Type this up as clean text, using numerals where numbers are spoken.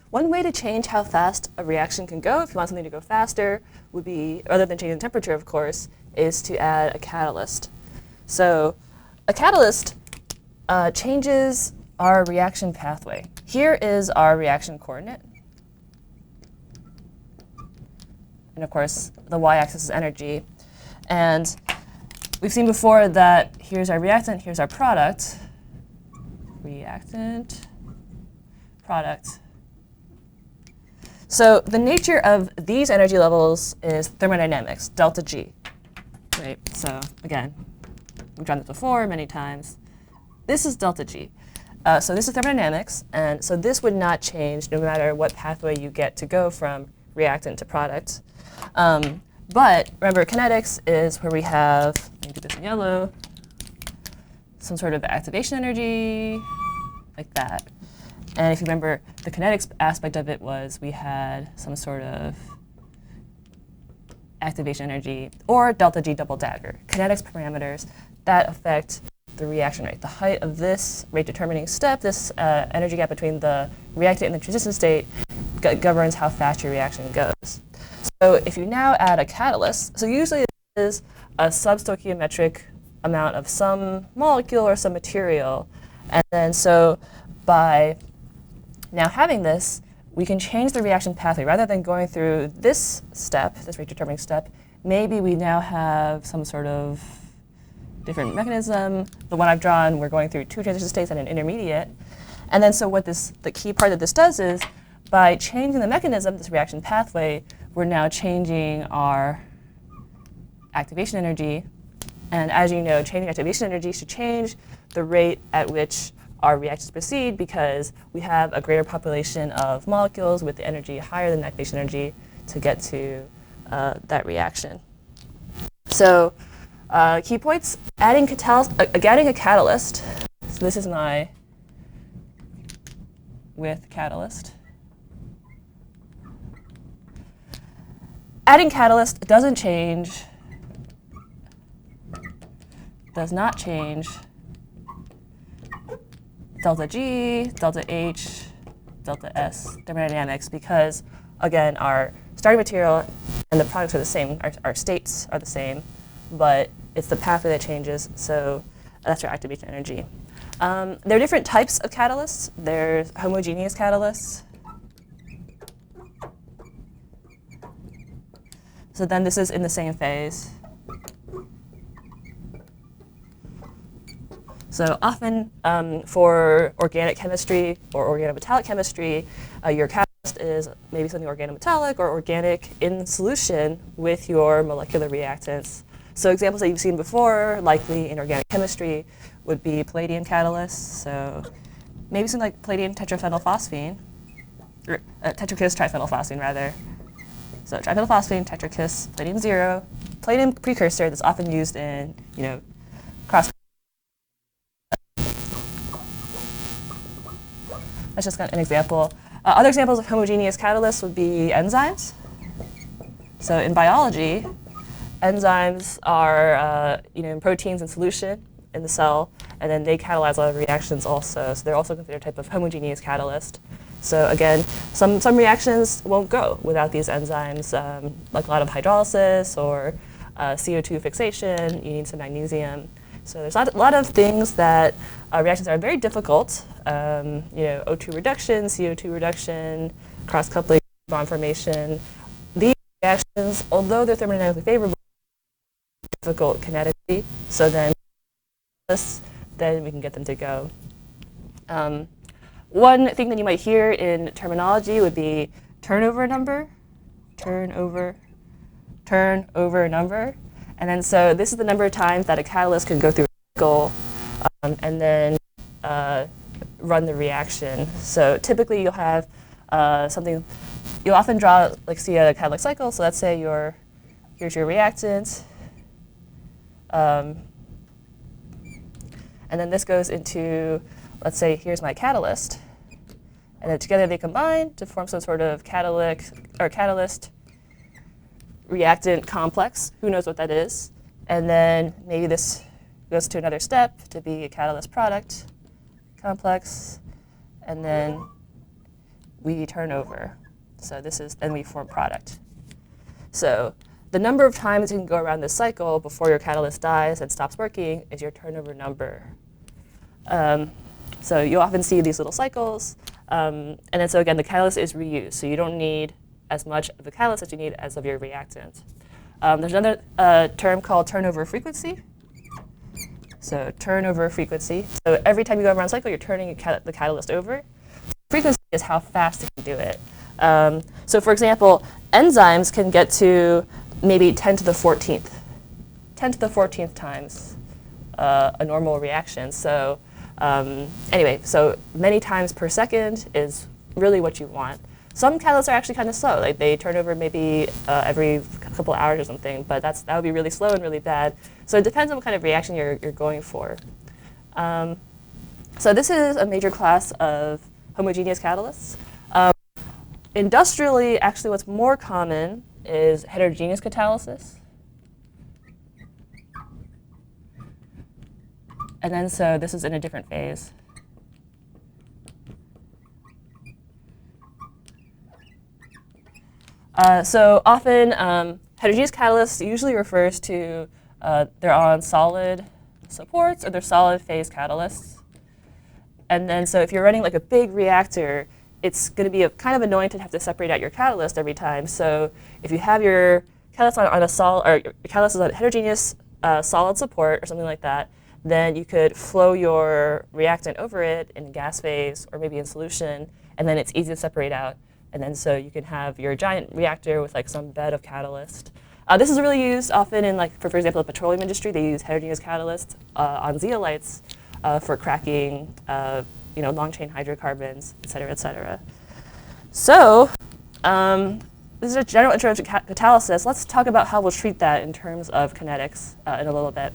one way to change how fast a reaction can go, if you want something to go faster, would be, other than changing the temperature, of course, is to add a catalyst. So a catalyst changes our reaction pathway. Here is our reaction coordinate. And of course, the y-axis is energy. And we've seen before that here's our reactant, here's our product. Reactant, product. So the nature of these energy levels is thermodynamics, delta G. Right? So again, we've done this before many times. This is delta G. So this is thermodynamics, and so this would not change no matter what pathway you get to go from reactant to product. But remember, kinetics is where we have, let me do this in yellow, some sort of activation energy, like that. And if you remember, the kinetics aspect of it was we had some sort of activation energy, or delta G double dagger, kinetics parameters that affect the reaction rate. The height of this rate determining step, this energy gap between the reactant and the transition state, governs how fast your reaction goes. So if you now add a catalyst, so usually it is a substoichiometric amount of some molecule or some material. And then so by now having this, we can change the reaction pathway. Rather than going through this step, this rate determining step, maybe we now have some sort of different mechanism. The one I've drawn, we're going through two transition states and an intermediate. And then so what the key part that this does is, by changing the mechanism, this reaction pathway, we're now changing our activation energy. And as you know, changing activation energy should change the rate at which our reactions proceed, because we have a greater population of molecules with the energy higher than the activation energy to get to that reaction. So key points, adding a catalyst. So this is my with catalyst. Adding catalyst does not change delta G, delta H, delta S thermodynamics, because again, our starting material and the products are the same, our states are the same, but it's the pathway that changes, so that's our activation energy. There are different types of catalysts. There's homogeneous catalysts. So then this is in the same phase. So often for organic chemistry or organometallic chemistry, your catalyst is maybe something organometallic or organic in solution with your molecular reactants. So examples that you've seen before, likely in organic chemistry, would be palladium catalysts. So maybe something like palladium tetraphenylphosphine, or tetrakis triphenylphosphine rather. So triphenylphosphine, tetrakis, palladium 0, palladium precursor that's often used in, cross. That's just an example. Other examples of homogeneous catalysts would be enzymes. So in biology, enzymes are proteins in solution in the cell, and then they catalyze a lot of reactions also. So they're also considered a type of homogeneous catalyst. So again, some reactions won't go without these enzymes, like a lot of hydrolysis or CO2 fixation. You need some magnesium. So there's a lot of things that reactions are very difficult. O2 reduction, CO2 reduction, cross-coupling, bond formation. These reactions, although they're thermodynamically favorable, are difficult kinetically. So then we can get them to go. One thing that you might hear in terminology would be turnover number, turnover number. And then so this is the number of times that a catalyst can go through a cycle and then run the reaction. So typically you'll have you'll often draw, see a catalytic cycle. So let's say here's your reactant. And then this goes into, let's say, here's my catalyst. And then together they combine to form some sort of catalyst reactant complex. Who knows what that is? And then maybe this goes to another step to be a catalyst product complex. And then we turn over. So this is, then we form product. So the number of times you can go around this cycle before your catalyst dies and stops working is your turnover number. So you'll often see these little cycles. And then so again, the catalyst is reused. So you don't need as much of the catalyst as you need as of your reactant. There's another term called turnover frequency. So turnover frequency. So every time you go around a cycle, you're turning the catalyst over. Frequency is how fast it can do it. So for example, enzymes can get to maybe 10 to the 14th. 10 to the 14th times a normal reaction. So anyway, so many times per second is really what you want. Some catalysts are actually kind of slow. Like they turn over maybe every couple hours or something, but that would be really slow and really bad. So it depends on what kind of reaction you're going for. So this is a major class of homogeneous catalysts. Industrially, actually what's more common is heterogeneous catalysis. And then so this is in a different phase. So often heterogeneous catalysts usually refers to they're on solid supports or they're solid phase catalysts. And then so if you're running like a big reactor, it's going to be kind of annoying to have to separate out your catalyst every time. So if you have your catalyst on a solid, or your catalyst is on a heterogeneous solid support or something like that, then you could flow your reactant over it in gas phase or maybe in solution, and then it's easy to separate out. And then so you can have your giant reactor with like some bed of catalyst. This is really used often in like, for example, the petroleum industry. They use heterogeneous catalysts on zeolites for cracking long chain hydrocarbons, et cetera, et cetera. So this is a general introduction to catalysis. Let's talk about how we'll treat that in terms of kinetics in a little bit.